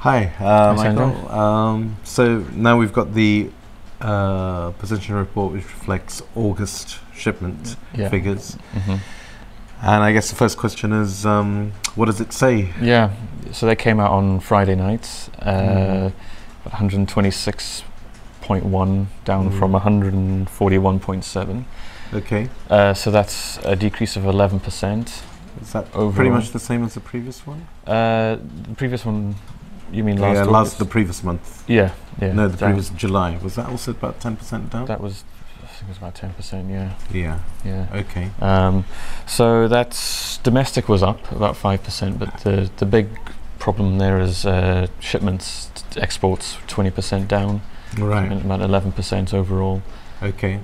Hi, Sandra. Michael. So now we've got the position report which reflects August shipment Yeah. figures. hmm And I guess the first question is, what does it say? Yeah. So they came out on Friday night, Mhm. 126.1 down from Mm. 141.7. Okay, So that's a decrease of 11% is that overall. pretty much the same as the previous one? The previous one, you mean Yeah, last August? the previous month. Yeah, yeah. No, the down. previous July. Was that also about 10% down? That was, I think it was about 10%. Yeah, Yeah. yeah. Okay. So that's domestic was up about 5%, but the big problem there is shipments, exports 20% down, Right. and about 11% overall Okay.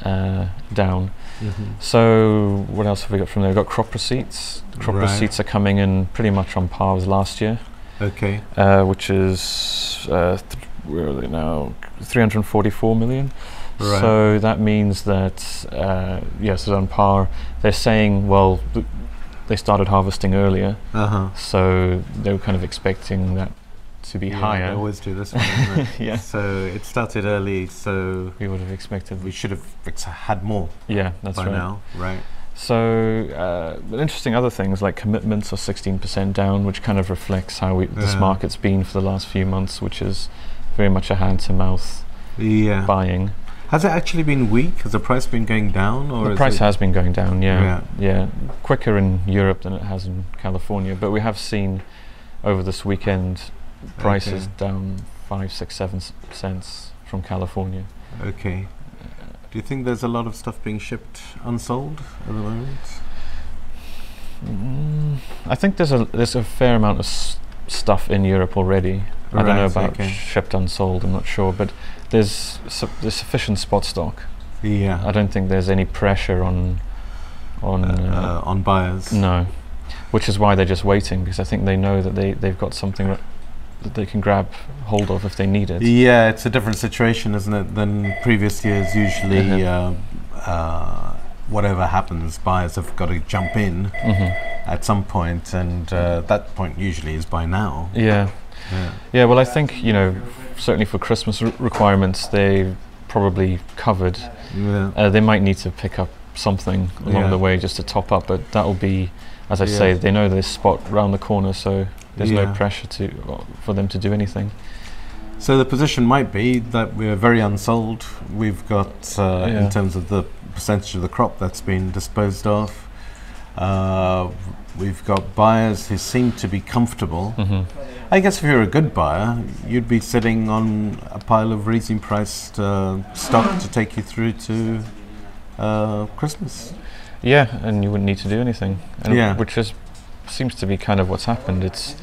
down. Mhm. So what else have we got from there? We've got crop receipts. Crop Right. receipts are coming in pretty much on par with last year, Okay. which is where are they now? 344 million. Right. So that means that yes, it's on par. They're saying, well, they started harvesting earlier, Uh-huh. so they were kind of expecting that to be Yeah, higher. they always do this one, isn't it? Yeah. So it started early, so We would have expected. we should have had more Yeah, that's by right. now, right? So, but interesting other things like commitments are 16% down, which kind of reflects how this Yeah. market's been for the last few months, which is very much a hand-to-mouth Yeah. buying. Has it actually been weak? Has the price been going down, or The is price it has been going down, Yeah. yeah, quicker in Europe than it has in California. But we have seen over this weekend prices Okay. down 5, 6, 7 cents from California. Okay. Do you think there's a lot of stuff being shipped unsold at the moment? I think there's a fair amount of stuff in Europe already. I don't know Right, about okay. shipped unsold. I'm not sure, but there's sufficient spot stock. Yeah. I don't think there's any pressure on On buyers. no, which is why they're just waiting, because I think they know that they've got something that they can grab hold of if they need it. Yeah, it's a different situation, isn't it, than previous years. Usually, whatever happens, buyers have got to jump in hmm at some point, and that point usually is by now. Yeah, Yeah. yeah. Well, I think certainly for Christmas requirements, they've probably covered. Yeah. They might need to pick up something along Yeah. the way just to top up, but that'll be, as I Yeah. say, they know this spot round the corner, so there's Yeah. no pressure for them to do anything. So the position might be that we're very unsold. We've got, Yeah. in terms of the percentage of the crop that's been disposed of, we've got buyers who seem to be comfortable. hmm I guess if you're a good buyer, you'd be sitting on a pile of reasonably priced stock to take you through to Christmas. Yeah, and you wouldn't need to do anything. And Yeah. which seems to be kind of what's happened. It's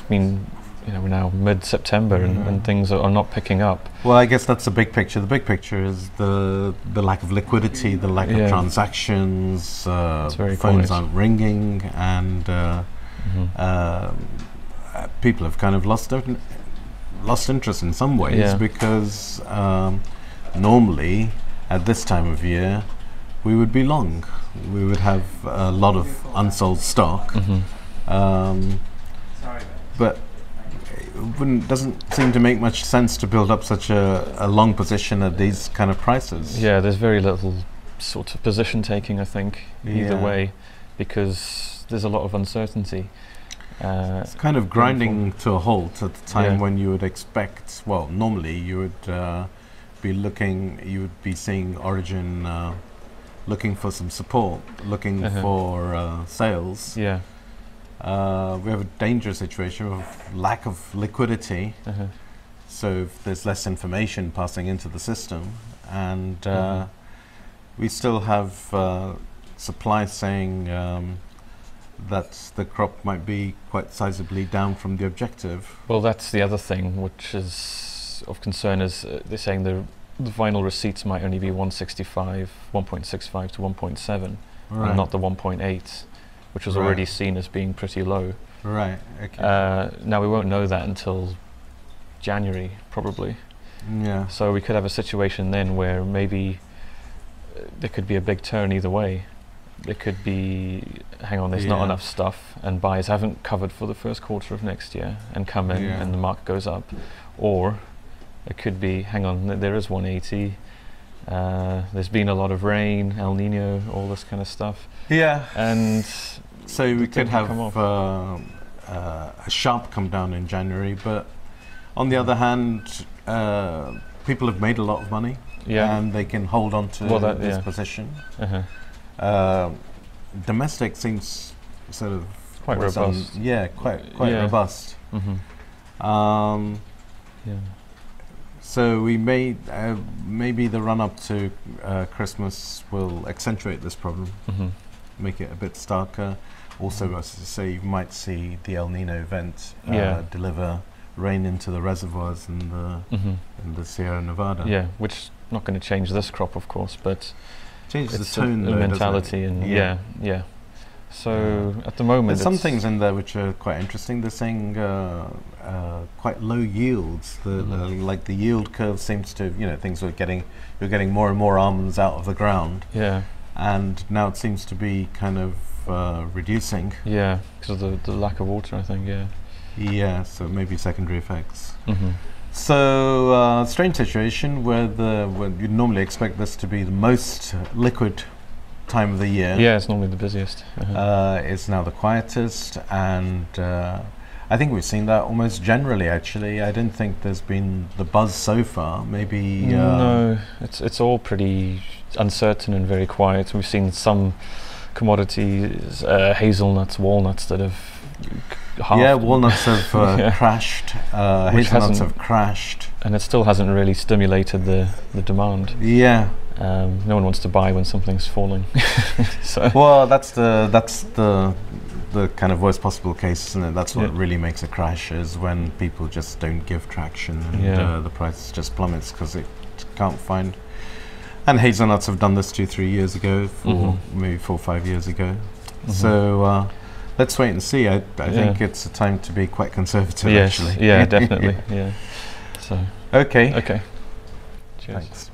been we're now mid-September and things are not picking up. Well, I guess that's the big picture. The big picture is the lack of liquidity, the lack Yeah. of transactions, It's very phones quiet. aren't ringing, and hmm people have kind of lost interest in some ways, Yeah. because normally at this time of year we would be long. We would have a lot of unsold stock, hmm but it doesn't seem to make much sense to build up such a long position at these kind of prices. Yeah, there's very little sort of position taking, I think, either Yeah. way, because there's a lot of uncertainty. It's kind of grinding to a halt at the time Yeah. when you would expect, well, normally you would you would be seeing Origin looking for some support, looking Uh-huh. for sales. Yeah. We have a dangerous situation of lack of liquidity, Uh-huh. so if there's less information passing into the system, and Mhm. we still have supply saying that the crop might be quite sizably down from the objective. Well, that's the other thing which is of concern, is they're saying the final receipts might only be 1.65 to 1.7, and not the 1.8, which was Right. already seen as being pretty low. Right, okay. Now we won't know that until January, probably. Yeah. So we could have a situation then where maybe there could be a big turn either way. it could be, hang on, there's not enough stuff, and buyers haven't covered for the first quarter of next year and come in and the market goes up. Or it could be, hang on, there is 180. There's been a lot of rain, El Nino, all this kind of stuff. Yeah. And so we could have a sharp come down in January, but on the other hand, people have made a lot of money, and they can hold on to this position. Domestic seems sort of quite robust. Quite robust. So we may maybe the run up to Christmas will accentuate this problem, make it a bit starker. Also, as I say, you might see the El Nino event deliver rain into the reservoirs in the Sierra Nevada. Yeah, which is not going to change this crop, of course, but changes the tone, the mentality, and So at the moment, there's some things in there which are quite interesting. They're saying quite low yields. Like the yield curve seems to, things you're getting more and more almonds out of the ground. Yeah. And now it seems to be kind of reducing. Yeah, because of the lack of water, I think. Yeah. Yeah, so maybe secondary effects. So strange situation where you'd normally expect this to be the most liquid time of the year. Yeah, it's normally the busiest. It's now the quietest, and I think we've seen that almost generally. Actually, I don't think there's been the buzz so far. Maybe no, it's all pretty uncertain and very quiet. We've seen some commodities, hazelnuts, walnuts that have walnuts have crashed. Hazelnuts have crashed, and it still hasn't really stimulated the demand. Yeah. No one wants to buy when something's falling. Well, that's the kind of worst possible case, isn't it? That's what really makes a crash, is when people just don't give traction and the price just plummets because it can't find. And hazelnuts have done this 2-3 years ago, maybe 4 or 5 years ago. So let's wait and see. I think it's a time to be quite conservative. Yes, actually. Yeah, definitely. Yeah. So okay. Cheers. Thanks.